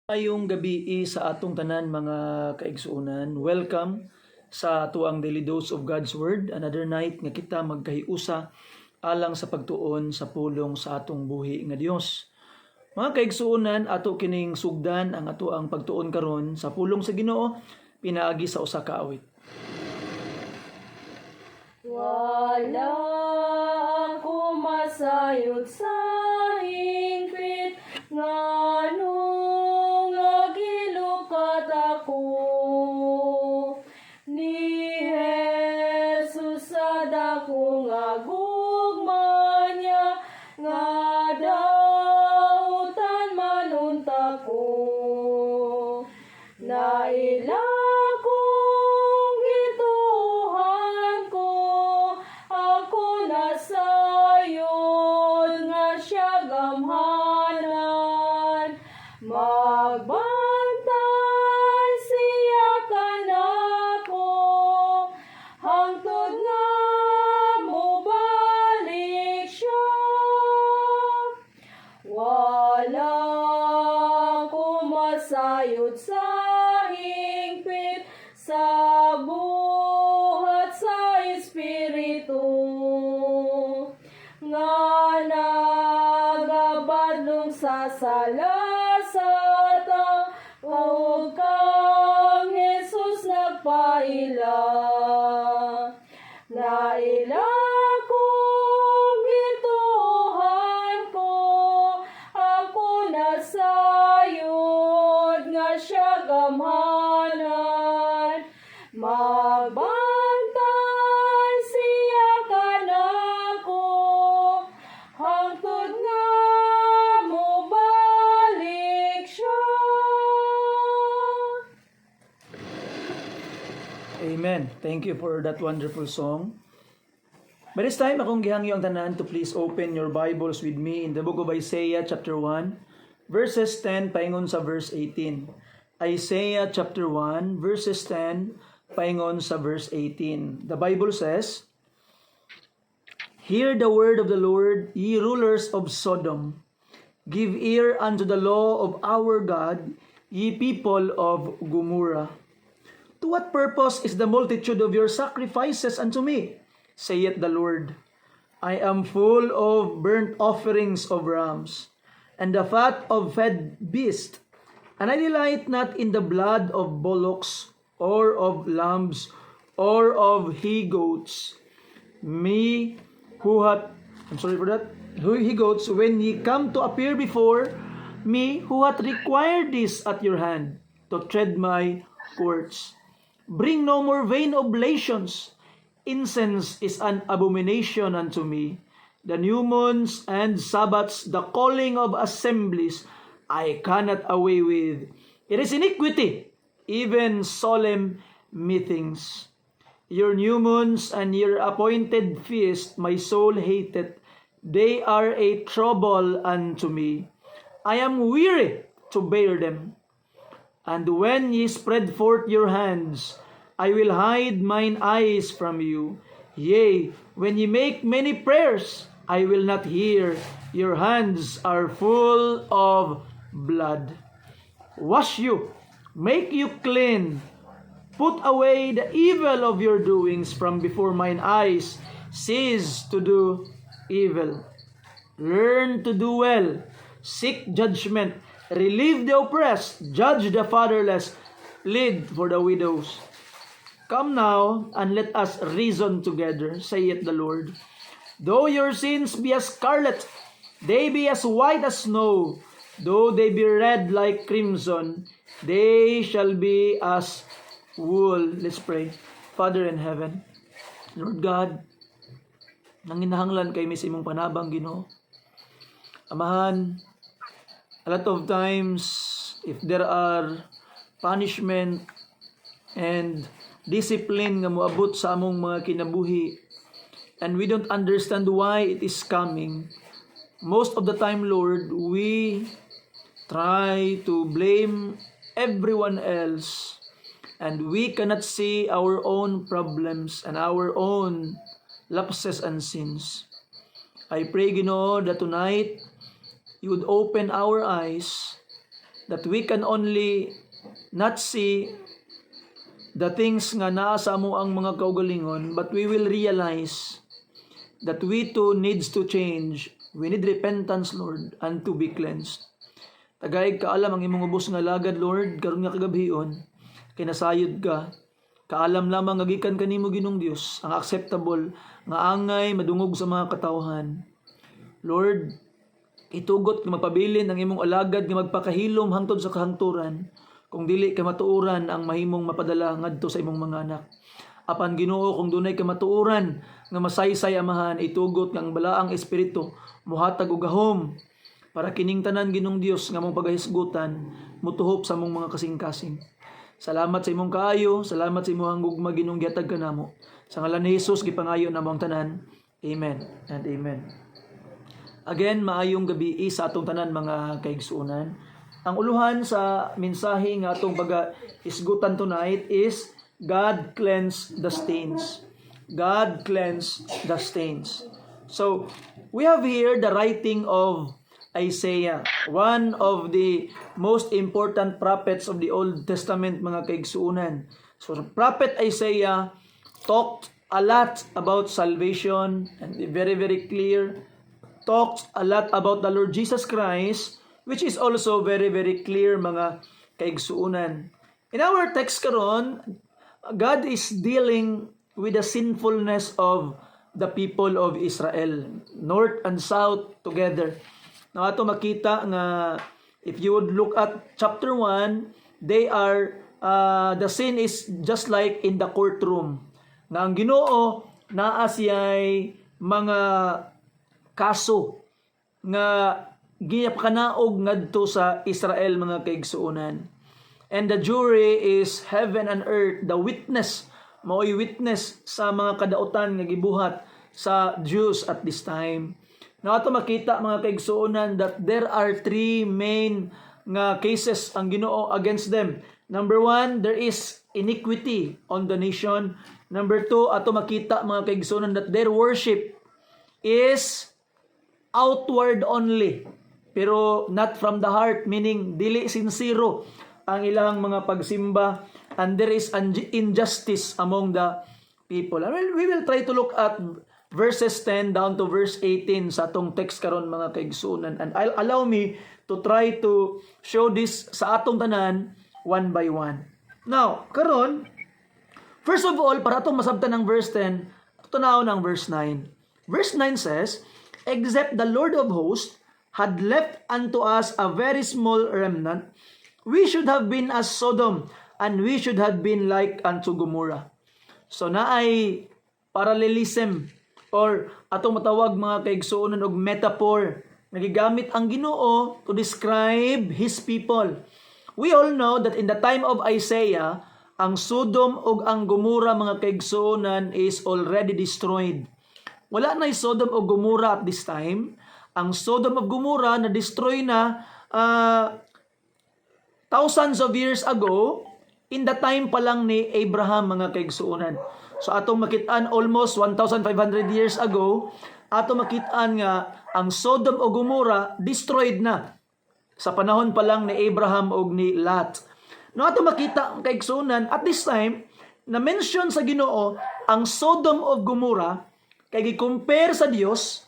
Ayong gabi sa atong tanan mga kaigsuonan. Welcome sa tuang Daily Dose of God's Word. Another night nga kita magkahiusa alang sa pagtuon sa pulong sa atong buhi nga Dios. Mga kaigsuonan, ato kining sugdan ang ato ang pagtuon karon sa pulong sa Ginoo pinaagi sa usa ka awit. Wala ako masayod sa hingpit nganong nagilukat ako ni Jesus sa dako nga gugma niya nga dautan manunta ko naila kong gituhan ko ako nasayod nga siya gamhanan magbantay siya kanako hangtod nga mobalik siya wala ko masayod sa hingpit sa buhat sa Espiritu nga nagabadlong sa salasata o kang Jesus nagpaila naila kong gituhan ko ako nasayod nga siya gamhanan magbantay siya kanako hangtod nga mobalik siya. Amen. Thank you for that wonderful song. By this time, akong gihangyo ang tanan to please open your Bibles with me in the book of Isaiah chapter 1, verses 10 paingon sa verse 18. Isaiah chapter 1, verses 10 paingon sa verse 18. The Bible says, "Hear the word of the Lord, ye rulers of Sodom. Give ear unto the law of our God, ye people of Gomorrah. To what purpose is the multitude of your sacrifices unto me? Saith the Lord. I am full of burnt offerings of rams, and the fat of fed beasts, and I delight not in the blood of bullocks, or of lambs, or of he-goats. Me who hath, he-goats, when ye come to appear before me, who hath required this at your hand, to tread my courts. Bring no more vain oblations. Incense is an abomination unto me. The new moons and Sabbaths, the calling of assemblies, I cannot away with. It is iniquity, even solemn meetings. Your new moons and your appointed feast, my soul hateth. They are a trouble unto me. I am weary to bear them. And when ye spread forth your hands, I will hide mine eyes from you. Yea, when ye make many prayers, I will not hear. Your hands are full of blood. Wash you, make you clean. Put away the evil of your doings from before mine eyes. Cease to do evil. Learn to do well. Seek judgment. Relieve the oppressed. Judge the fatherless. Plead for the widows. Come now, and let us reason together, saith the Lord. Though your sins be as scarlet, they be as white as snow. Though they be red like crimson, they shall be as wool. Let's pray. Father in heaven, Lord God, nanginahanglan kay mi sa imong panabang, Ginoo. Amahan, a lot of times, if there are punishment and discipline nga moabot sa among mga kinabuhi, and we don't understand why it is coming, most of the time, Lord, we try to blame everyone else, and we cannot see our own problems and our own lapses and sins. I pray, Ginoo, that tonight you would open our eyes that we can only not see the things nga naa sa amo ang mga kaugalingon, but we will realize that we too needs to change. We need repentance, Lord, and to be cleansed. Tagaig kaalam ang imong ubos nga lagad, Lord, karon nga kagabhion, kinasayod ka. Kaalam lamang nga gikan kanimo Ginoong Dios, ang acceptable nga angay madungog sa mga katawhan. Lord, itugot nga magpabilin ang imong alagad nga magpakahilom hangtod sa kahangturan, kung dili ka matuoran ang mahimong mapadala ngadto sa imong mga anak. Apan Ginoo, kung dunay ka matuoran nga masaysay amahan, itugot nga ang balaang espiritu muhatag og gahom para kining tanan Ginoong Dios nga mong pagahisgutan mutuhop sa mong mga kasing-kasing. Salamat sa imong kaayo, salamat sa imong gugma Ginoong gihatag kanamo. Sa ngalan ni Hesus gipangayo namong tanan. Amen and amen. Again, maayong gabi sa atong tanan mga kaigsuonan. Ang uluhan sa mensahe nga atong pag-isgutan tonight is God cleanse the stains. God cleanse the stains. So, we have here the writing of Isaiah, one of the most important prophets of the Old Testament, mga kaigsuunan. So, Prophet Isaiah talked a lot about salvation and very, very clear. Talked a lot about the Lord Jesus Christ, which is also very, very clear, mga kaigsuunan. In our text karon, God is dealing with the sinfulness of the people of Israel, north and south together. Now, ato makita nga, if you would look at chapter 1, they are, the sin is just like in the courtroom. Nga ang Ginoo, naa siya'y mga kaso nga giyapkanaog ngadto sa Israel, mga kaigsuonan. And the jury is heaven and earth, the witness, mao'y witness sa mga kadautan nga gibuhat sa Jews at this time. Now, ato makita mga kaigsuonan that there are three main nga cases ang Ginoo against them. Number 1, there is iniquity on the nation. Number 2, ato makita mga kaigsuonan that their worship is outward only, pero not from the heart, meaning dili sincero ang ilang mga pagsimba, and there is injustice among the people. And we will try to look at verses 10 down to verse 18 sa atong text karon, mga kaigsuonan, and I'll allow me to try to show this sa atong tanan one by one. Now, karon, first of all, para atong masabtan ng verse 10, tunawon ang verse 9. Verse 9 says, "Except the Lord of hosts had left unto us a very small remnant, we should have been as Sodom, and we should have been like unto Gomorrah." So naay parallelism or atong matawag mga kaigsuonan og metaphor nagigamit ang Ginoo to describe His people. We all know that in the time of Isaiah, ang Sodom ug ang Gomorrah, mga kaigsuonan, is already destroyed. Wala na Sodom o Gomorrah at this time. Ang Sodom of Gomorrah na destroy na thousands of years ago, in the time pa lang ni Abraham, mga kaigsuonan. So atong makitaan almost 1,500 years ago, atong makitaan nga ang Sodom o Gomorrah destroyed na sa panahon pa lang ni Abraham o ni Lot. No, atong makita ang kaigsuonan at this time na mention sa Ginoo ang Sodom o Gomorrah kay gi-compare sa Dios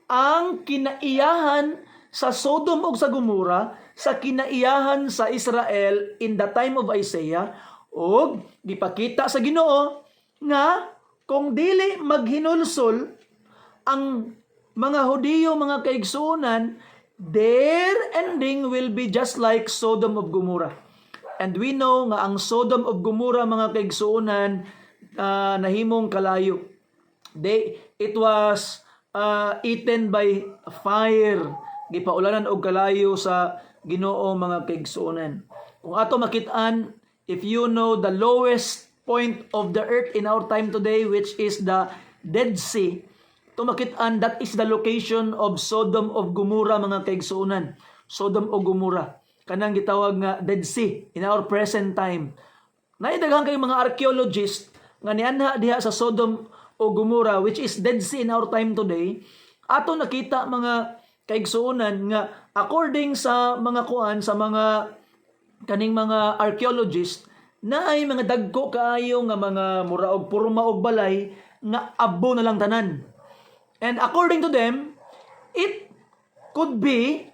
ang kinaiyahan sa Sodom o sa Gomorrah sa kinaiyahan sa Israel in the time of Isaiah, o gipakita sa Ginoo nga kung dili maghinulsol ang mga Hudiyo, mga kaigsuonan, their ending will be just like Sodom of Gomorrah. And we know nga ang Sodom of Gomorrah, mga kaigsuonan, nahimong kalayo. It was eaten by fire. Gipaulanan og kalayo sa Ginoo, mga kaigsuonan. Kung ato makitaan, if you know the lowest point of the earth in our time today, which is the Dead Sea, tumakitaan, that is the location of Sodom of Gomorrah, mga kaigsuonan. Sodom o Gomorrah, kanang gitawag nga Dead Sea in our present time. Naidaghang kay mga archaeologists nga nianha diha sa Sodom o Gomorrah, which is Dead Sea in our time today. Ato nakita, mga kaigsuonan, nga according sa mga kuan, sa mga kaning mga archaeologist na ay mga dagko kaayo nga mga muraog purma og balay nga abo na lang tanan. And according to them, it could be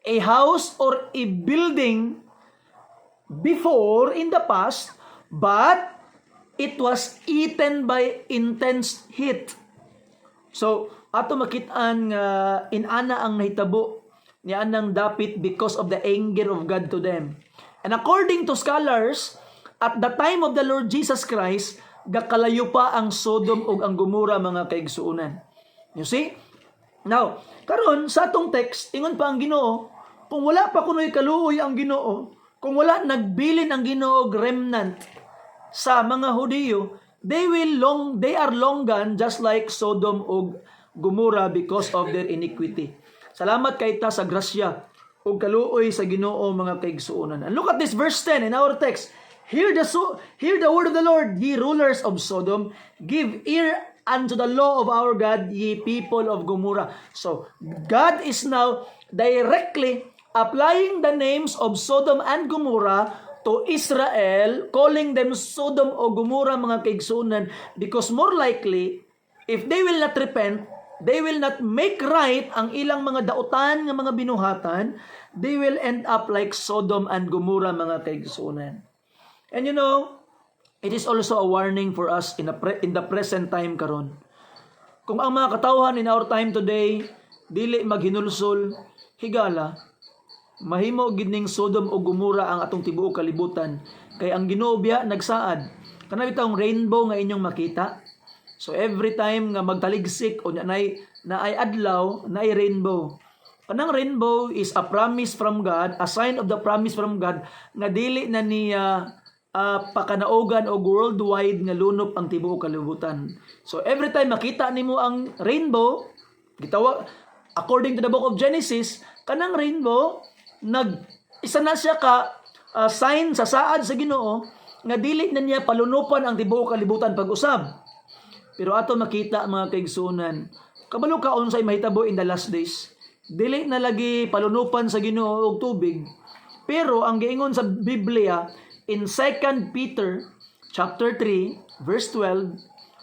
a house or a building before in the past, but it was eaten by intense heat. So, ato makitaan nga inana ang nahitabo niya nang dapit because of the anger of God to them. And according to scholars, at the time of the Lord Jesus Christ, gakalayo pa ang Sodom ug ang Gomorrah mga kaigsuonan. You see? Now, karon sa atong text, ingon pa ang Ginoo, kung wala pa kunoy kaluoy ang Ginoo, kung wala nagbilin ang Ginoo og remnant sa mga Hudiyo, they are long gone just like Sodom ug Gomorrah because of their iniquity. Salamat kay ta sa grasya ug kaluoy sa Ginoo mga kaigsuonan. And look at this verse 10 in our text. Hear the word of the Lord, ye rulers of Sodom, give ear unto the law of our God, ye people of Gomorrah. So, God is now directly applying the names of Sodom and Gomorrah to Israel, calling them Sodom o Gomorrah mga kaigsuonan, because more likely, if they will not repent, they will not make right ang ilang mga dautan nga mga binuhatan, they will end up like Sodom and Gomorrah mga kaigsuonan. And you know, it is also a warning for us in the present time karon. Kung ang mga katawhan in our time today dili maghinulsol, higala mahimo gid ning Sodom o Gomorrah ang atong tibuok kalibutan, kay ang Ginoo biya nagsaad kana bitawng rainbow nga inyong makita. So every time nga magtaligsik o naay adlaw, naay rainbow. Kanang rainbow is a promise from God, a sign of the promise from God nga dili na niya pakanaogan o worldwide nga lunop ang tibuok kalibutan. So every time makita nimo ang rainbow, gitawag according to the book of Genesis, kanang rainbow isa na siya ka sign sa saad sa Ginoo nga dili na niya palunupan ang tibuok kalibutan pag-usab. Pero ato makita mga kaigsuonan, kabalo ka unsay mahitabo in the last days. Dili na lagi palunupan sa Ginoo og tubig. Pero ang giingon sa Biblia in 2 Peter chapter 3 verse 12,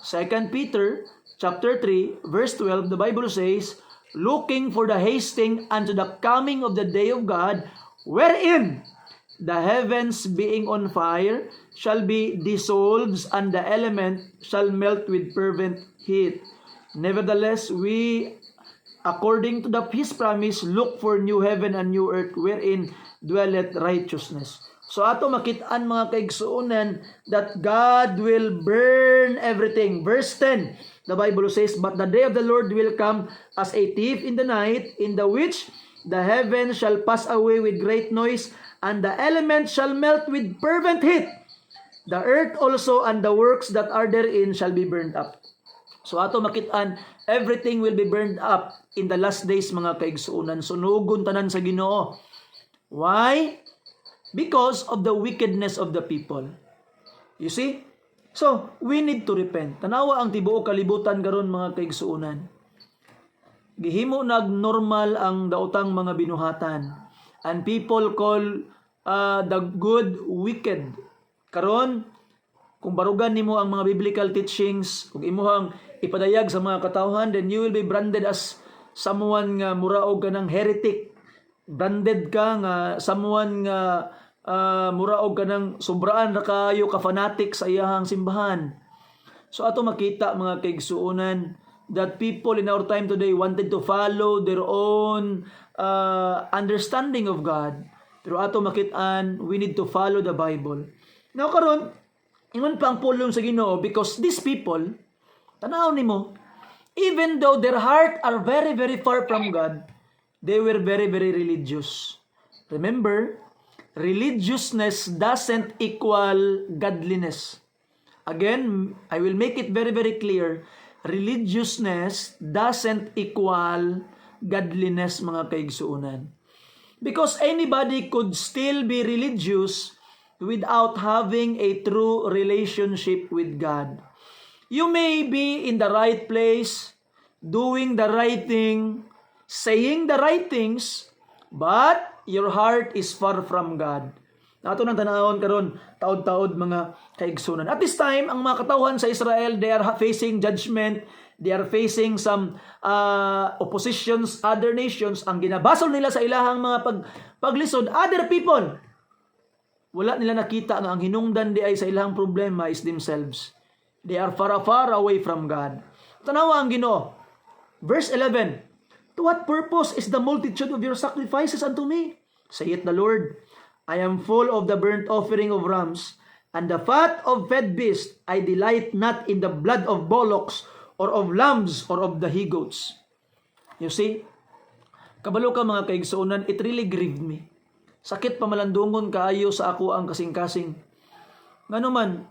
2 Peter chapter 3 verse 12, the Bible says, looking for the hasting unto the coming of the day of God, wherein the heavens being on fire shall be dissolved, and the element shall melt with fervent heat. Nevertheless, we, according to his promise, look for new heaven and new earth, wherein dwelleth righteousness. So ato makitaan mga kaigsuonan that God will burn everything. Verse 10, the Bible says, but the day of the Lord will come as a thief in the night, in the which the heavens shall pass away with great noise, and the elements shall melt with fervent heat. The earth also and the works that are therein shall be burned up. So ato makitaan, everything will be burned up in the last days mga kaigsuonan. Sunugon tanan sa Ginoo. Why? Because of the wickedness of the people. You see? So, we need to repent. Tanawa ang tibuok kalibutan karon mga kaigsuonan. Gihimo nag-normal ang daotang mga binuhatan. And people call the good wicked. Karon, kung barugan nimo ang mga biblical teachings, kung imuhang ipadayag sa mga katawhan, then you will be branded as someone nga muraog ka ng heretic. Branded ka nga someone nga muraog ka ng sobraan na kayo ka-fanatic sa iyahang simbahan. So ato makita mga kaigsuonan that people in our time today wanted to follow their own understanding of God. Pero ato makitaan, we need to follow the Bible. Now karon, ingon pa ang pulong sa Ginoo, because these people, tanaw nimo, even though their heart are very, very far from God, they were very, very religious. Remember, religiousness doesn't equal godliness. Again, I will make it very, very clear. Religiousness doesn't equal godliness, mga kaigsuonan. Because anybody could still be religious without having a true relationship with God. You may be in the right place, doing the right thing, saying the right things, but your heart is far from God. Ato nang tanahon karon taod-taod mga kaigsunan. At this time, ang mga katawhan sa Israel, they are facing judgment. They are facing some oppositions, other nations. Ang ginabasol nila sa ilahang mga paglisod, other people. Wala nila nakita nga ang hinungdan di ay sa ilahang problema is themselves. They are far away from God. Tanawa ang Ginoo. Verse 11. To what purpose is the multitude of your sacrifices unto me? Saith the Lord, I am full of the burnt offering of rams, and the fat of fed beasts. I delight not in the blood of bullocks, or of lambs, or of the he-goats. You see, kabalo ka mga kaigsuonan, it really grieved me. Sakit pamalandungon kaayo sa ako ang kasing-kasing. Ngano man,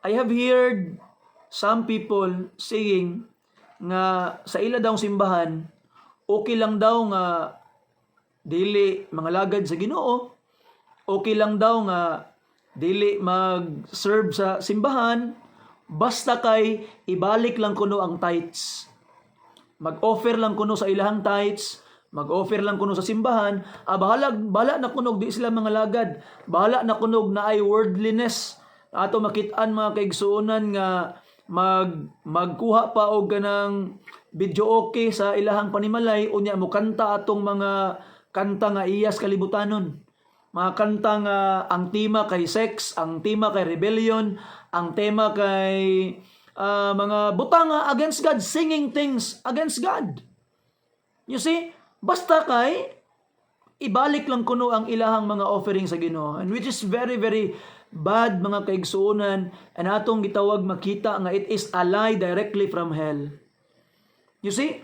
I have heard some people saying nga sa ila daw simbahan, okay lang daw nga dili mga lagad sa Ginoo, okay lang daw nga dili mag-serve sa simbahan, basta kay ibalik lang kuno ang tithes. Mag-offer lang kuno sa ilahang tithes, mag-offer lang kuno sa simbahan, bahala na kunog di sila mga lagad, bahala na kunog na ay worldliness. Ato makitaan mga kaigsuonan nga magkuha pa og ganang video okay sa ilahang panimalay unya mo kanta atong mga kanta nga iyas kalibutanon. Mga kanta nga ang tema kay sex, ang tema kay rebellion, ang tema kay mga butanga against God, singing things against God. You see, basta kay ibalik lang kuno ang ilahang mga offering sa Ginoo, and which is very bad mga kaigsuonan, and atong gitawag makita nga it is a lie directly from hell. You see,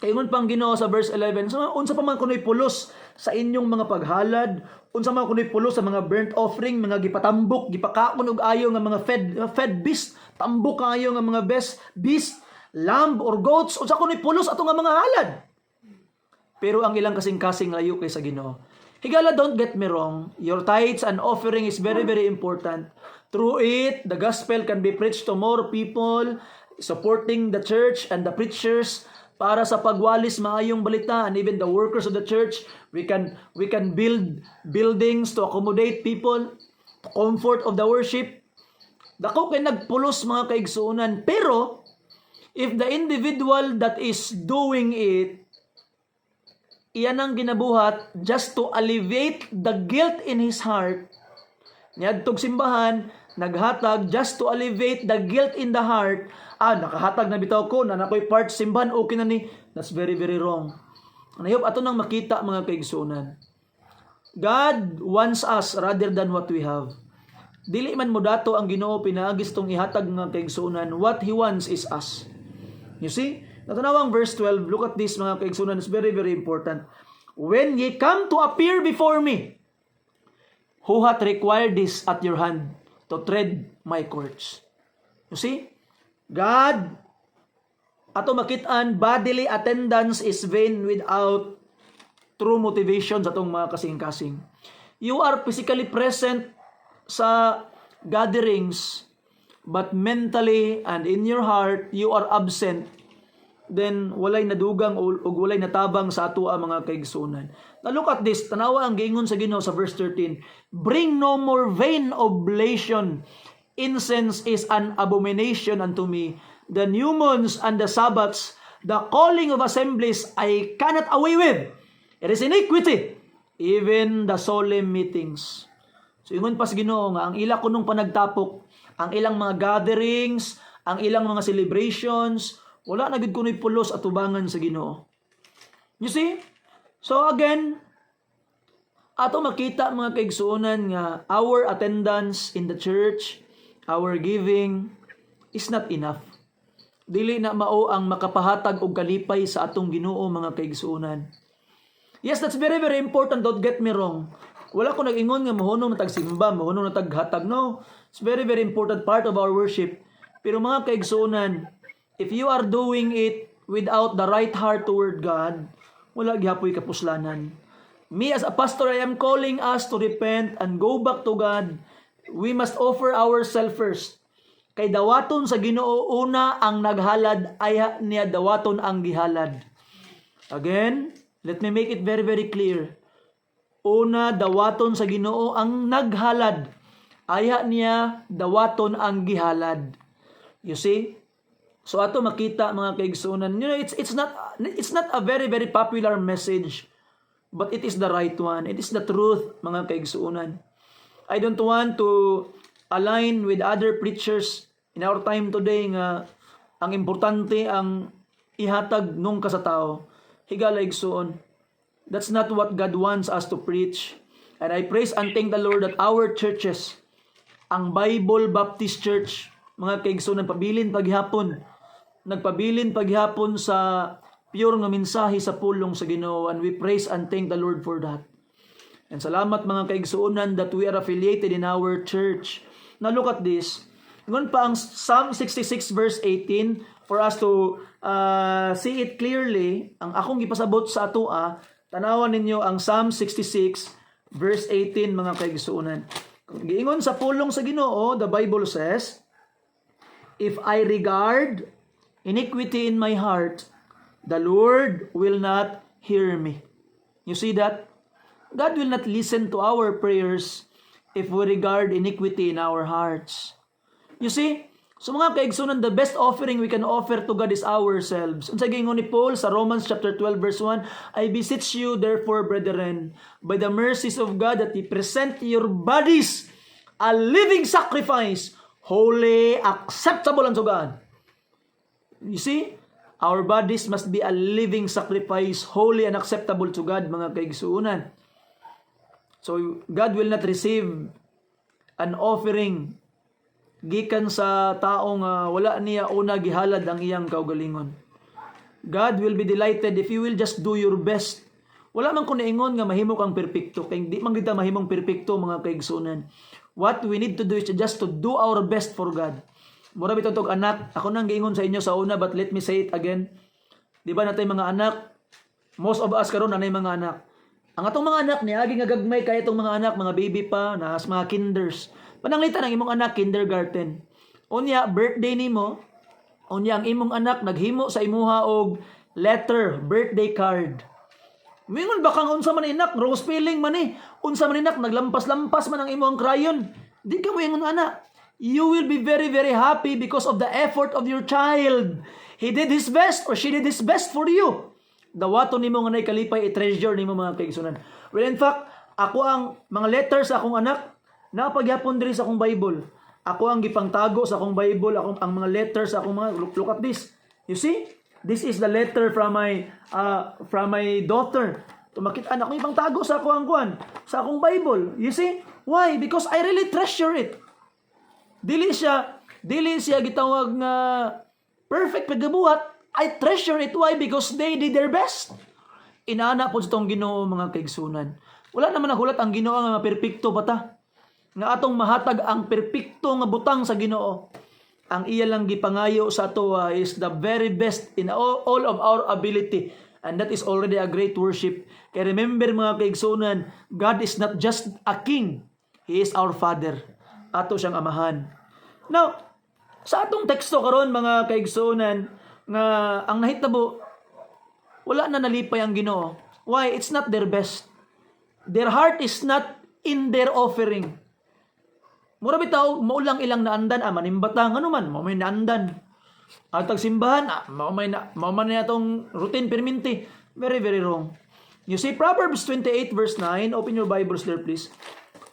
kaingon pang Ginoo sa verse 11, so, unsa pa man kuno'y pulos sa inyong mga paghalad, unsa man kuno'y pulos sa mga burnt offering, mga gipatambok, gipakaon og ayo nga mga fed beast, tambok kayo nga mga beast, lamb or goats, unsa kuno'y pulos ato nga mga halad. Pero ang ilang kasing-kasing layo kay sa Ginoo. Higala, don't get me wrong. Your tithes and offering is very important. Through it, the gospel can be preached to more people, supporting the church and the preachers para sa pagwalis maayong balita, and even the workers of the church. We can build buildings to accommodate people, to comfort of the worship. Dako kay nagpulos mga kaigsuonan. Pero if the individual that is doing it, iyan ang ginabuhat just to alleviate the guilt in his heart. Niadtog simbahan, naghatag just to alleviate the guilt in the heart. Nakahatag na bitaw ko, na nakoy part simbahan, okay na ni. That's very wrong. Nahiyop ato nang makita mga kaigsuonan. God wants us rather than what we have. Dili man mo dato ang Ginoo pinaagis tong ihatag mga kaigsuonan. What He wants is us. You see? Natanawang verse 12, look at this mga kaigsunan, it's very important. When ye come to appear before me, who hath required this at your hand to tread my courts? You see? God, ato makitaan, bodily attendance is vain without true motivation sa atong mga kasing-kasing. You are physically present sa gatherings, but mentally and in your heart, you are absent. Then walay nadugang o walay natabang sa ato ang mga kaigsunan. Now look at this, tanawa ang giingon sa Ginoo sa verse 13. Bring no more vain oblation. Incense is an abomination unto me. The new moons and the Sabbaths, the calling of assemblies, I cannot away with. It is iniquity, even the solemn meetings. So ingon pa sa Ginoo nga ang ila kunong panagtapok, ang ilang mga gatherings, ang ilang mga celebrations, wala na gid kuno'y pulos at tubangan sa Ginoo. You see? So again, ato makita mga kaigsuonan nga our attendance in the church, our giving is not enough. Dili na mao ang makapahatag og kalipay sa atong Ginoo mga kaigsuonan. Yes, that's very important, don't get me wrong. Wala ko nag-ingon nga mahunong na tagsimba, mahunong na taghatag. No, it's very important part of our worship. Pero mga kaigsuonan, if you are doing it without the right heart toward God, wala gihapoy kapuslanan. Me as a pastor, I am calling us to repent and go back to God. We must offer ourselves first. Kay dawaton sa Ginoo una ang naghalad, ay niya dawaton ang gihalad. Again, let me make it very clear. una dawaton sa Ginoo ang naghalad. Aya niya dawaton ang gihalad. You see? So ato makita mga kaigsunan, it's not a very very popular message, but it is the right one. It is the truth mga kaigsunan. I don't want to align with other preachers in our time today nga ang importante ang ihatag nung ka sa tao. Higala igsuon. That's not what God wants us to preach. And I praise and thank the Lord that our churches, ang Bible Baptist Church, mga kaigsunan, nagpabilin paghapon sa pure nga mensahe sa pulong sa Ginoo, and we praise and thank the Lord for that. And salamat mga kaigsuunan that we are affiliated in our church. Now look at this. Ngun pa ang Psalm 66 verse 18 for us to see it clearly. Ang akong gipasabot sa atoa, tanawan ninyo ang Psalm 66 verse 18 mga kaigsuunan. Giingon sa pulong sa Ginoo, the Bible says, if I regard iniquity in my heart, the Lord will not hear me. You see that? God will not listen to our prayers if we regard iniquity in our hearts. You see? So mga kaigsunan, the best offering we can offer to God is ourselves. Unsa gingon ni Paul sa Romans chapter 12 verse 1, I beseech you therefore, brethren, by the mercies of God, that ye present your bodies a living sacrifice, holy, acceptable unto God. You see? Our bodies must be a living sacrifice, holy and acceptable to God, mga kaigsuunan. So God will not receive an offering gikan sa taong wala niya una gihalad ang iyang kaugalingon. God will be delighted if you will just do your best. Wala man ko naingon nga mahimo kang perpekto, kay di man kita mahimong perpekto mga kaigsunan. What we need to do is just to do our best for God. Mura bitaw tog anak, ako nang giingon sa inyo sa una, but let me say it again. Di ba natay mga anak? Most of us karon nanay mga anak. Ang atong mga anak niagi nga gagmay kay itong mga anak, mga baby pa, nas mga kinders. Pananglita ng imong anak kindergarten. Unya birthday nimo, unya ang imong anak naghimo sa imuha og letter, birthday card. Mingon ba kang unsa man inak, rose filling man ni. Unsa man inak naglampas-lampas man ang imong crayon. Di ka mo ingon anak. You will be very very happy because of the effort of your child. He did his best or she did his best for you. Dawaton nimo nga nay kalipay i-treasure nimo mga kaigsunan. Well, in fact, ako ang mga letters sa akong anak napagyapon diri sa akong Bible. Ako ang gipangtago sa akong Bible, ang mga letters sa akong mga look at this. You see? This is the letter from my daughter. Tumakit anak ko ipangtago sa akong kuan, sa akong Bible. You see? Why? Because I really treasure it. Dili siya gitawag nga perfect paggabuhat. I treasure it. Why? Because they did their best. Inaana po sa itong Ginoo mga kaigsunan. Wala naman nahulat ang Ginoo nga perpekto bata. Nga atong mahatag ang perpekto nga butang sa Ginoo. Ang iya lang gipangayo sa ato is the very best in all of our ability. And that is already a great worship. Kaya remember mga kaigsunan, God is not just a king. He is our Father. Ato siyang amahan. Now, sa atong teksto karon mga kaigsunan, nga ang nahitabo, wala na nalipay ang Ginoo. Why? It's not their best. Their heart is not in their offering. Mura bitaw, maulang ilang naandan, manimbatang, ano man, may naandan. At tagsimbahan, maumay na itong routine perminti. Very, very wrong. You see, Proverbs 28 verse 9, open your Bibles there please.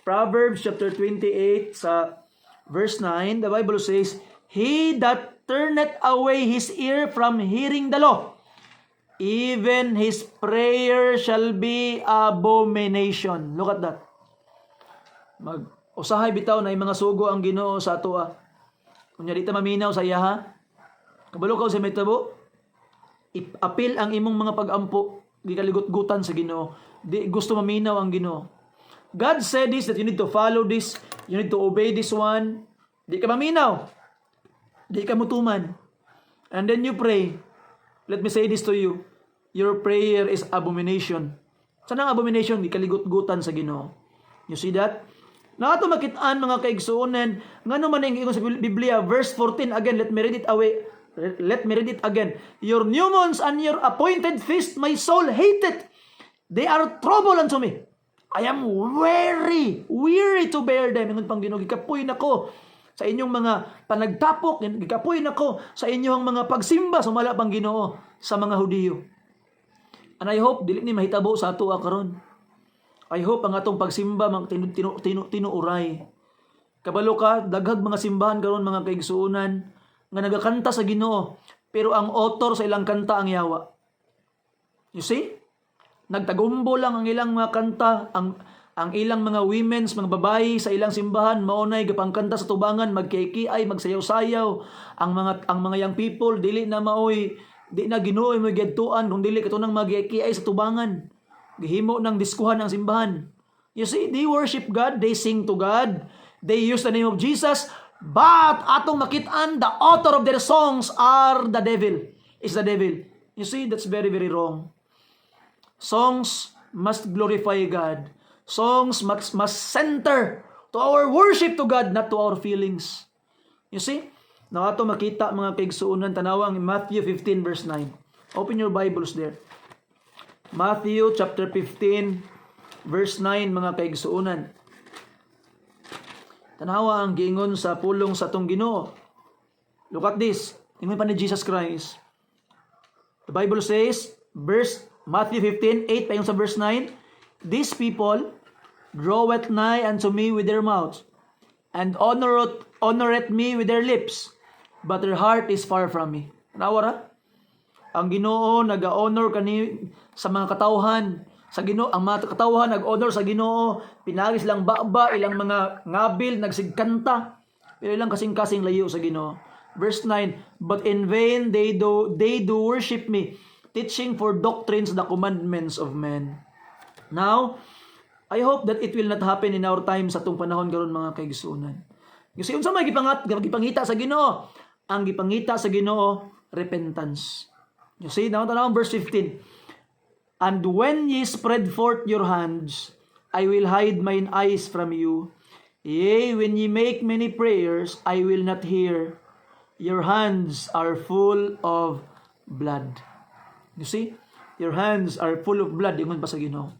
Proverbs chapter 28 sa verse 9, the Bible says, he that turneth away his ear from hearing the law, even his prayer shall be abomination. Look at that. Usahay bitaw na mga sugo ang Ginoo sa atoa. Kunya dita maminaw sa iya ha. Kabalo ka sa metabo. Apil ang imong mga pag-ampo, gikaligot-gutan sa Ginoo. Di gusto maminaw ang Ginoo. God said this, that you need to follow this, you need to obey this one. Di ka maminaw. Di ka mutuman. And then you pray. Let me say this to you. Your prayer is abomination. Saan ang abomination? Di kaligot-gutan sa Ginoo. You see that? Nato makitaan mga kaigsuonan, ngano man ang ingon sa Biblia, verse 14 again, let me read it again. Your new moons and your appointed feast my soul hated. They are trouble unto me. I am weary to bear them. Ingon pang Ginoo, gikapoy nako sa inyong mga panagtapok, gikapoy nako sa inyong mga pagsimba, sumala pang Ginoo sa mga Hudiyo. And I hope dili ni mahitabo sa ato karon. I hope ang atong pagsimba tinuuray. Kabalo ka, daghag mga simbahan karon mga kaigsuonan nga nagakanta sa Ginoo, pero ang author sa ilang kanta ang yawa. You see? Nagtagumbo lang ang ilang mga kanta, ang ilang mga women's, mga babayi sa ilang simbahan maunay gapangkanta sa tubangan, magkikiay, magsayaw-sayaw. Ang mga young people dili na maoy, di na Ginoo mo gidtuan kung dili katunang magkikiay sa tubangan. Gihimo ng diskuhan ng simbahan. You see, they worship God, they sing to God, they use the name of Jesus, but atong makit-an the author of their songs are the devil. Is the devil. You see, that's very, very wrong. Songs must glorify God. Songs must center to our worship to God, not to our feelings. You see? Now, ato makita mga kaigsuunan, tanawang Matthew 15 verse 9. Open your Bibles there. Matthew chapter 15 verse 9 mga kaigsuunan. Tanawa ang giingon sa pulong sa tong Ginoo. Look at this. Ingon pa ni Jesus Christ. The Bible says, Matthew 15:8 pa yung sa verse 9, these people draweth nigh unto me with their mouths, and honoreth me with their lips, but their heart is far from me. Nawara? Ang Ginoo nag-honor kani sa mga katawhan, sa Ginoo ang mga katawhan nag-honor sa Ginoo, pinagis lang baba ilang mga ngabil nagsigkanta, pero ilang kasing-kasing layo sa Ginoo. Verse 9, but in vain they do worship me, teaching for doctrines the commandments of men. Now, I hope that it will not happen in our time sa itong panahon karon mga kaigsuunan. Kasi unsa may gipangita sa Ginoo? Ang gipangita sa Ginoo, repentance. You see, now verse 15. And when ye spread forth your hands, I will hide mine eyes from you. Yea, when ye make many prayers, I will not hear. Your hands are full of blood. You see? Your hands are full of blood. Ingon pa sa Ginoo.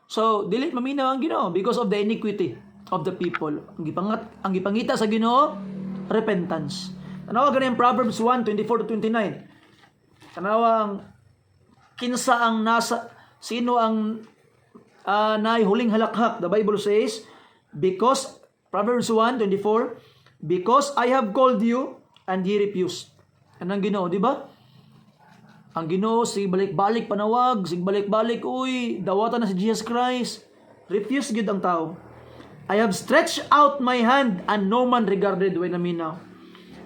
So, dili maminaw ang Ginoo because of the iniquity of the people. Ang gipangita sa Ginoo, repentance. Tanawa ganin Proverbs 1:24-29. Tanawa ang kinsa ang nasa sino ang huling halakhak. The Bible says, because Proverbs 1:24, because I have called you and ye refused. Anong Ginoo, di ba? Ang Ginoo, sig balik-balik panawag, sig balik-balik, uy, dawatan na si Jesus Christ. Refuse gyud ang tao. I have stretched out my hand, and no man regarded when aminaw.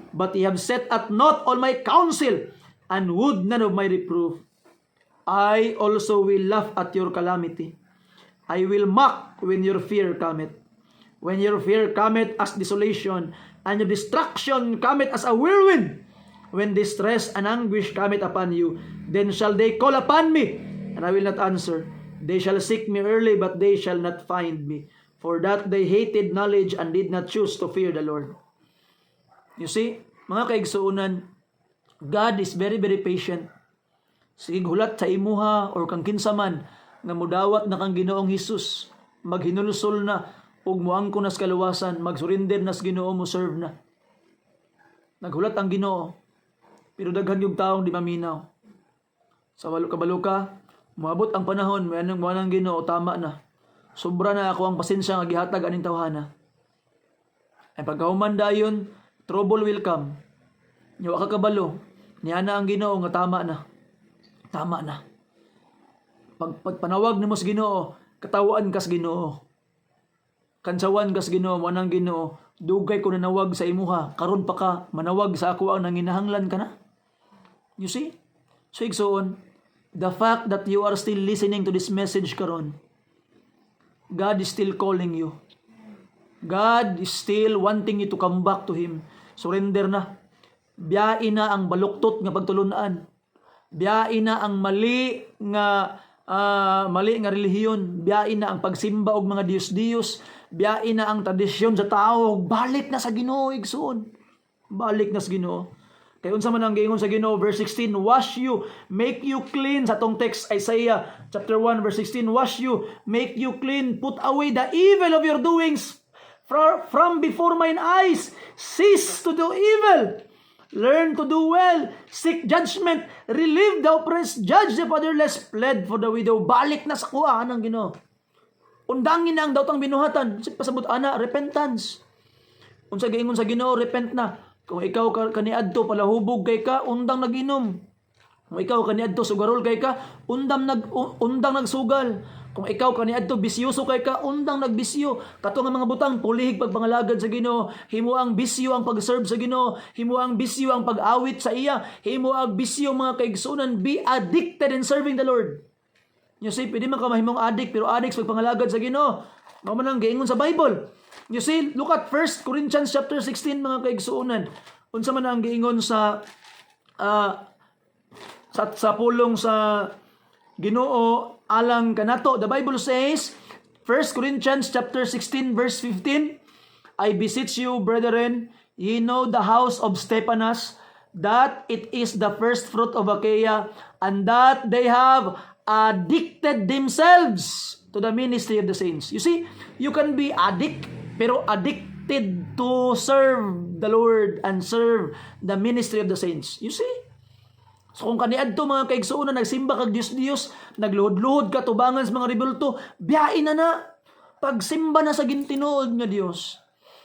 But ye have set at naught all my counsel, and would none of my reproof. I also will laugh at your calamity. I will mock when your fear cometh. When your fear cometh as desolation, and your destruction cometh as a whirlwind. When distress and anguish cometh upon you, then shall they call upon me, and I will not answer. They shall seek me early, but they shall not find me. For that they hated knowledge and did not choose to fear the Lord. You see, mga kaigsuunan, God is very, very patient. Sige hulat sa imuha or kang kinsaman nga mudawat na kang Ginoong Hesus, maghinulsol na ug moangko nas kaluwasan, magsurinder nas Ginoo mo serve na. Naghulat ang Ginoo, pero daghan yung taong di maminaw. Sa kabalo ka, moabot ang panahon, may anong Ginoo, tama na. Sobra na ako ang pasensya nga gihatag aning tawhana. Ay pagkahuman dayon, trouble will come. Nyawa ka kabalo, niya na ang Ginoo nga tama na. Tama na. Pagpanawag nimo sa Ginoo, katawaan kas Ginoo. Kansawan kas Ginoo, wanang Ginoo, dugay ko nanawag sa imuha, karon pa ka manawag sa ako ang nanginahanglan ka na. You see? So igsoon, the fact that you are still listening to this message karon, God is still calling you. God is still wanting you to come back to Him. Surrender na. Biyain na ang baluktot nga pagtulunaan. Biyain na ang mali nga relihiyon. Biyain na ang pagsimba og mga Diyos-Diyos. Biyain na ang tradisyon sa tao. Balik na sa Ginoo igsoon. Balik na sa Ginoo. Kay unsa man ang giingon sa Ginoo, verse 16, wash you, make you clean. Sa tong text Isaiah chapter 1 verse 16, wash you, make you clean, put away the evil of your doings from before mine eyes. Cease to do evil, learn to do well, seek judgment, relieve the oppressed, judge the fatherless, plead for the widow. Balik na sa kuha ng Ginoo. Undangin na ang daotang binuhatan. Pasabot ana, repentance. Unsa giingon sa Ginoo, repent na. Kung ikaw kaniadto palahubog kay ka, undang naginom. Kung ikaw kaniadto sugarol kay ka, undang nagsugal. Kung ikaw kaniadto bisyoso kay ka, undang nagbisyo. Kato nga mga butang pulihig pagpangalagad sa Ginoo, himo ang bisyo ang pag-serve sa Ginoo, himo ang bisyo ang pag-awit sa iya, himo ang bisyo mga kaigsunan, be addicted in serving the Lord. You see, pwede man ka mahimong addict, pero addict sa pagpangalagad sa Ginoo. Mao man ang giingon sa Bible. You see, look at 1 Corinthians chapter 16 mga kaigsuonan. Unsa man ang giingon sa pulong sa Ginoo alang kanato. The Bible says, 1 Corinthians chapter 16 verse 15, I beseech you, brethren, ye know the house of Stephanas, that it is the first fruit of Achaia, and that they have addicted themselves to the ministry of the saints. You see, you can be pero addicted to serve the Lord and serve the ministry of the saints. You see? So kung kaniadto mga kaigsuonan, nagsimba kag Dios-Dios, nagluhod-luhod ka tubangan sa mga rebulto, biyain na. Pagsimba na sa gintinuod nga Dios.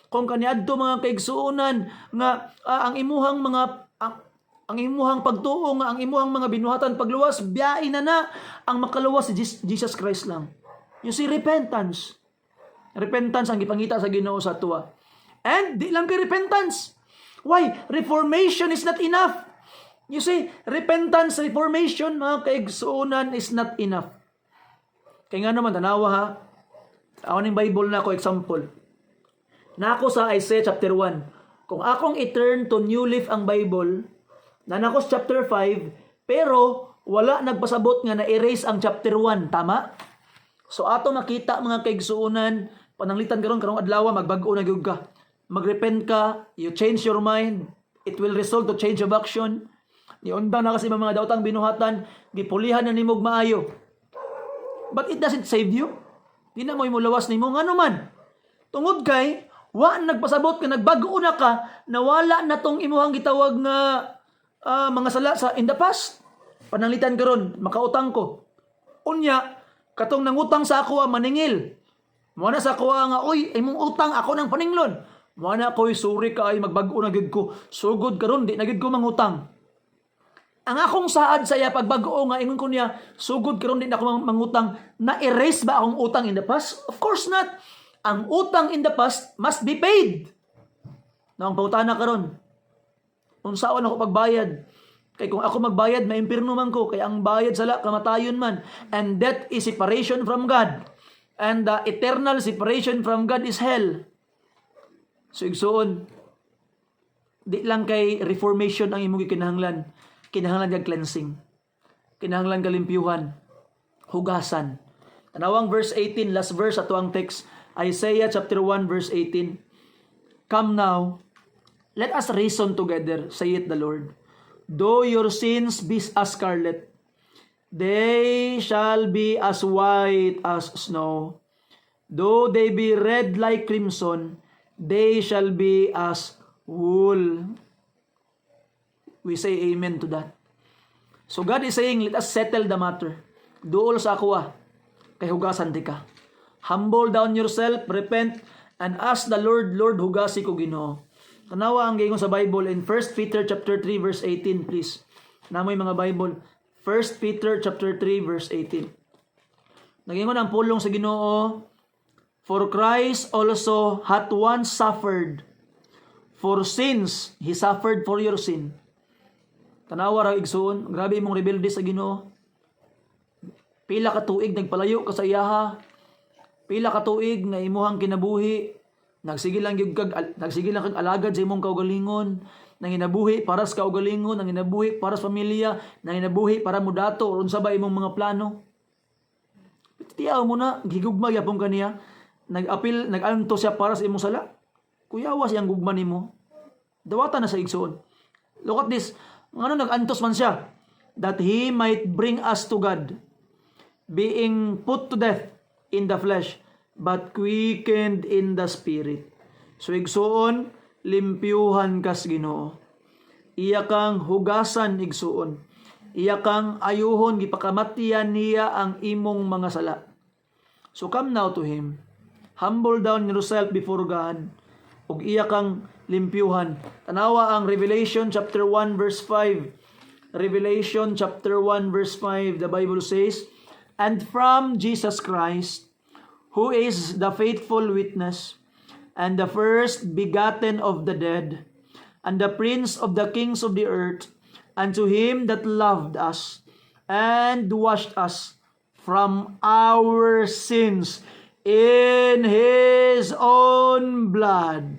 Kung kaniadto mga kaigsuonan nga ang imuhang pagtuo nga ang imuhang mga binuhatan pagluwas, biyain na ang makaluwas si Jesus Christ lang. You see, repentance. Repentance ang gipangita sa Ginoo sa tuwa. And di lang kay repentance. Why? Reformation is not enough. You see, repentance, reformation, mga kaigsuonan is not enough. Kaya nga naman, tanawa ha. Ako ng Bible na ako example. Na ako sa Isaiah chapter 1. Kung akong i-turn to New Leaf ang Bible, na ako sa chapter 5, pero wala nagpasabot nga na-erase ang chapter 1. Tama? So ato makita mga kaigsuonan, pananglitan karong adlaw, magbag-o na gyud ka. Magrepent ka, you change your mind, it will result to change of action. Niundang na kasi mga daotang binuhatan, gipulihan na nimog maayo. But it doesn't save you. Di na mo imulawas nimo ngano man. Tungod kay wa nagpasabot ka, nagbag-o na ka, nawala na tong imuhang gitawag nga mga sala sa in the past. Pananglitan karon, makautang ko. Unya, katong nangutang sa ako maningil. Muna sa ako nga, oy, imong utang ako ng paninglon. Muna ko'y sorry ka ay magbag-o na gid ko. Sugod karon di na gid ko mangutang. Ang akong saad sa iya pagbag-o nga ingon ko niya, sugod karon di na ako mangutang. Na-erase ba akong utang in the past? Of course not. Ang utang in the past must be paid. Naong pautana karon. Unsaon ako pagbayad? Kay kung ako magbayad, maimpirno man ko. Kay ang bayad sala kamatayon man. And death is separation from God. And the eternal separation from God is hell. So igsuon, di lang kay reformation ang imong kinahanglan. Kinahanglan kag cleansing. Kinahanglan kalimpyuhan. Hugasan. Tanawang verse 18, last verse ato ang text. Isaiah chapter 1 verse 18. Come now, let us reason together, saith the Lord. Though your sins be as scarlet, they shall be as white as snow. Though they be red like crimson, they shall be as wool. We say amen to that. So God is saying, let us settle the matter. Duol sa ako kay hugasan di ka. Humble down yourself, repent, and ask the Lord, Lord, hugasi ko Ginoo. Tanawa ang giingon sa Bible in 1 Peter chapter 3 verse 18, please. Namoy mga Bible. 1 Peter chapter 3 verse 18. Nagingon ang pulong sa Ginoo, for Christ also hath once suffered for sins. He suffered for your sin. Tanawa ra igsoon, grabe imong rebelde sa Ginoo. Pila ka tuig nagpalayo ka sa iyaha. Pila ka tuig nga imuhang kinabuhi. Nagsige lang kag alagad sa imong kaugalingon. Nanginabuhi para sa kaugalingon, nanginabuhi para sa pamilya, nanginabuhi para mo dato or unsa ba imong mga plano. Tiyaw mo na, gigugma yapon kaniya. Nag-anto siya para sa imong sala. Kuyawa siyang gugma nimo. Dawata na sa igsoon. Look at this. Ano nag-antos man siya? That he might bring us to God, being put to death in the flesh, but quickened in the spirit. So igsuon, limpyuhan kas Ginoo. Iya kang hugasan igsuon. Iya kang ayuhon, gipakamatian niya ang imong mga sala. So come now to Him. Humble down yourself before God. Ug iya kang limpyuhan. Tanawa ang Revelation chapter 1 verse 5. Revelation chapter 1 verse 5, the Bible says, "And from Jesus Christ, who is the faithful witness, and the first begotten of the dead, and the prince of the kings of the earth, and to him that loved us, and washed us from our sins in his own blood."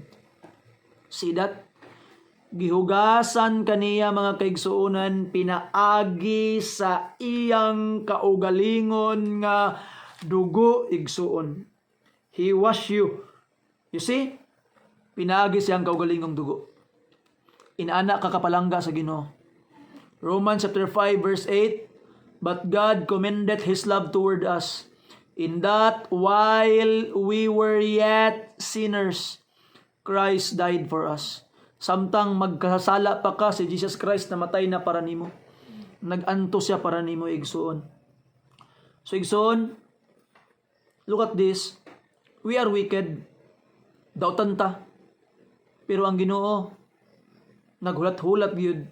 See that? Gihugasan kaniya mga kaigsuonan, pinaagi sa iyang kaugalingon nga dugo igsuon. He wash you. You see? Pinaagi siyang kaugalingong dugo. Inana kakapalangga sa Ginoo. Romans chapter 5 verse 8, "But God commended His love toward us, in that while we were yet sinners, Christ died for us." Samtang magkasala pa ka, si Jesus Christ namatay na para nimo. Nag-anto siya para nimo igsuon. So igsuon, look at this. We are wicked. Dautan ta. Pero ang Ginoo, naghulat-hulat gyud.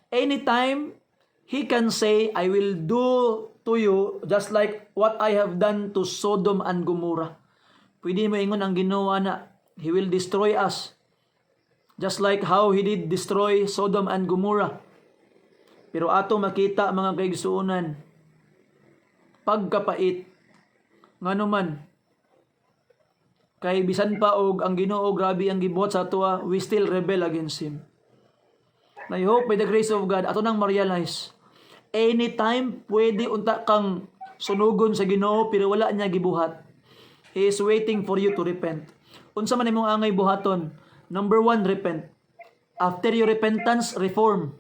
Anytime He can say, "I will do to you just like what I have done to Sodom and Gomorrah." Pwede mo ingon ang Ginoo na He will destroy us. Just like how He did destroy Sodom and Gomorrah. Pero ato makita mga kaigsuonan, pagkapait, nganuman, kay bisan pa og ang Ginoo grabe ang gibuhat sa ato, we still rebel against Him. I hope by the grace of God, ato nang ma-realize, anytime pwede unta kang sunugon sa Ginoo pero wala niya gibuhat. He is waiting for you to repent. Unsa man imong angay buhaton? Number 1, repent. After your repentance, reform.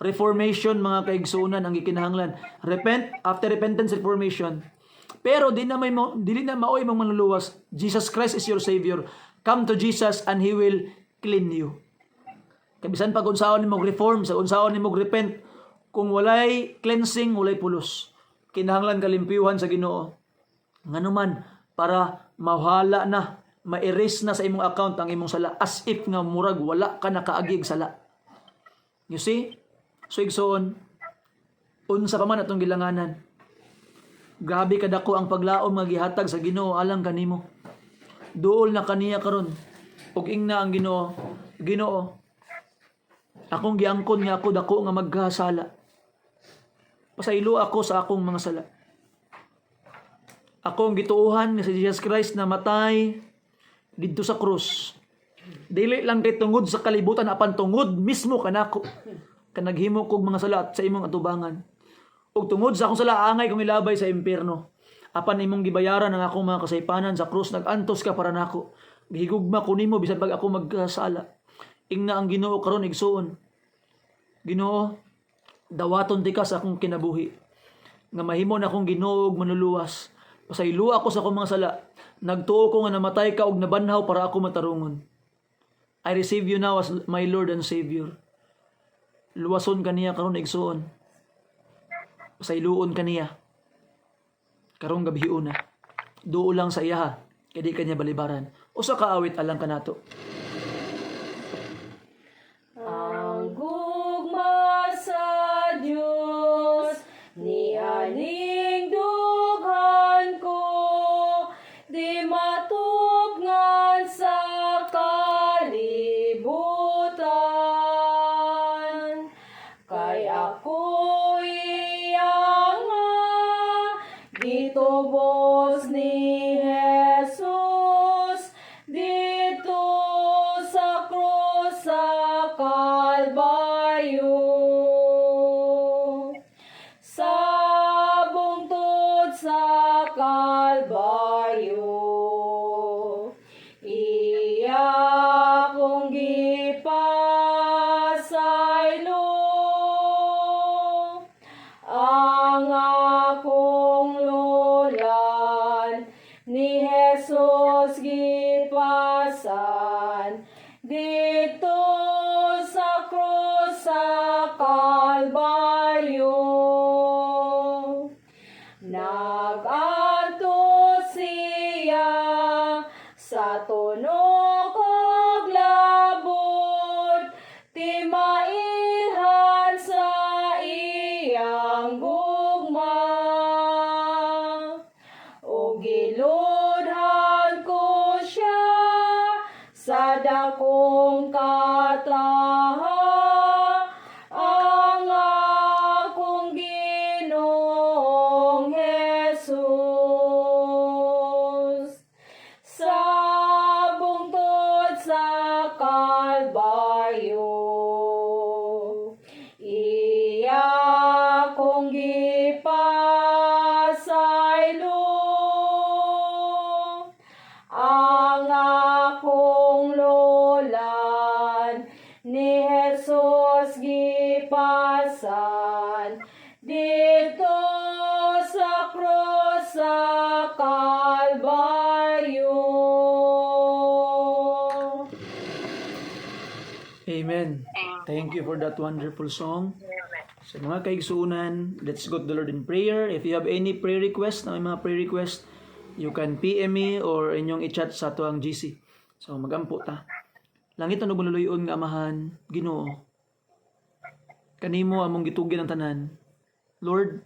Reformation, mga kaigsuunan, ang gikinahanglan. Repent, after repentance, reformation. Pero dili na maoy mong manluluwas. Jesus Christ is your Savior. Come to Jesus and He will clean you. Kabisan pag unsaon nimong reform, sa unsaon nimong repent, kung walay cleansing, walay pulos. Kinahanglan kalimpyuhan sa Ginoo. Nganuman, para mahala na, ma-erase na sa imong account ang imong sala, as if nga murag wala ka nakaagig sala. You see? So igsoon, unsa pa man atong gilanganan, grabe kadako ang paglaom nga gihatag sa Ginoo alang kanimo. Duol na kaniya karon. Ug ingna ang Ginoo, Ginoo, akong giangkon nga ako dako nga magkasala. Pasaylo ako sa akong mga sala. Akong gituohan nga si Jesus Christ na matay dito sa krus. Dili lang kay tungod sa kalibutan, apan tungod mismo kanako. Kanaghimo kog mga sala sa imong atubangan. Ug tungod sa akong sala, angay kong ilabay sa impierno. Apan imong gibayaran ang akong mga kasaypanan sa krus, nagantos ka para nako. Gihigugma ko nimo bisan pag ako magkasala. Ingna ang Ginoo karon igsuon. Ginoo, dawaton ti ka sa akong kinabuhi. Nga mahimo na akong Ginoo ug manluluwas. Pasaylo ako sa akong mga sala. Nagtuo ko nga namatay ka og nabanhaw para ako matarungon. I receive you now as my Lord and Savior. Luwason kaniya karon igsuon. Pasayloon kaniya. Karong gabihiuna. Duo lang sa iya, kay di kanya balibaran. Usa ka awit alang kanato. Ang gugma sa Diyos, ni aning dughan ko, di matupngan sa kalibutan. Kay ako'y iyang gitubos ni Jesus dito gikapasan dito sa krus sa Kalbaryo. Nag-antos siya sa tunok ug labot, timailhan sa iyang gugma. O giludhan ko siya sa dakong kataha, ang akong Ginoong Jesus. Sa bungtod sa Kalbaryo, iya kong gipasaylo, ang akong lolan ni Jesus gipasan dito sa krus sa Kalbaryo. Amen. Thank you for that wonderful song. Sa mga kaigsuunan, let's go to the Lord in prayer. If you have any prayer request, na may mga prayer request, you can PM me or inyong i-chat sa ato ang GC. So magampo ta. Langit na nagululuyon nga amahan, Ginoo. Kanimo among gitugyan ang tanan. Lord,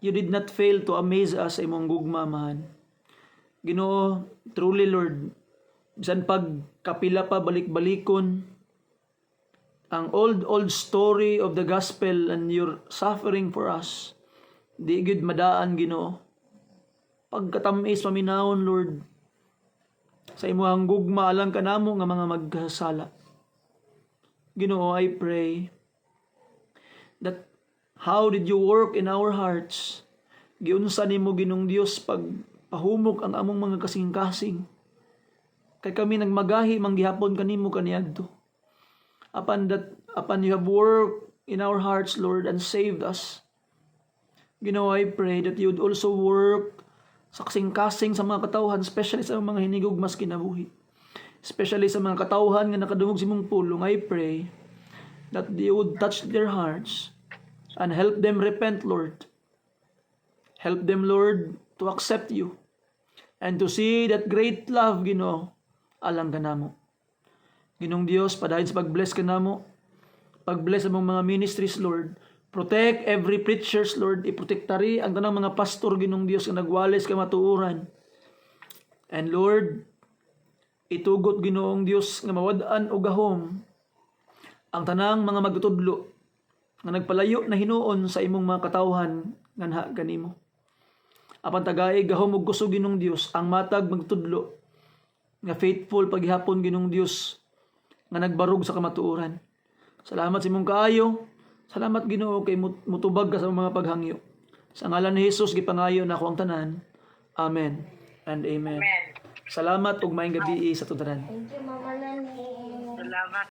you did not fail to amaze us sa imong gugma, amahan. Ginoo, truly Lord, bisan pag kapila pa balik-balikon ang old story of the gospel and your suffering for us, di gid madaan, Ginoo. Pagkatamis paminahon, Lord, sa imong gugma alang kanamo nga mga magkasala. Ginoo, I pray that how did you work in our hearts? Giunsa nimo, Ginong Dios, pag pahumok ang among mga kasing-kasing. Kay kami nagmagahi manggihapon kanimo kaniadto. Upon you have worked in our hearts, Lord, and saved us. Ginoo, I pray that you would also work sa kasing-kasing sa mga katawhan, especially sa mga hinigugmas kinabuhi. Especially sa mga katawhan nga nakadungog sa imong pulong, I pray that you would touch their hearts and help them repent, Lord. Help them, Lord, to accept you and to see that great love, Ginoo, alang kanamo. Ginong Dios, padayon sa pag-bless kanamo, pag-bless among mga ministries, Lord. Protect every preachers, Lord. Iprotektari ang tanang mga pastor, Ginong Dios, nga nagwalis ka matuuran. And Lord, itugot, Ginoong Dios, nga mawadaan o gahom ang tanang mga magtutudlo nga nagpalayo na hinuon sa imong mga katawhan nga naha kanimo. Apan tagay gahom ug kusog, Ginong Dios, ang matag magtudlo nga faithful paghihapon, Ginong Dios, nga nagbarog sa kamatuoran. Salamat sa imong kaayo. Salamat, Ginoo, kay mutubag ka sa mga paghangyo. Sa ngalan ni Jesus gipangayo na ako ang tanan. Amen and amen. Salamat ug maayong gabi sa tanan. Thank you, Mama Lani. Salamat.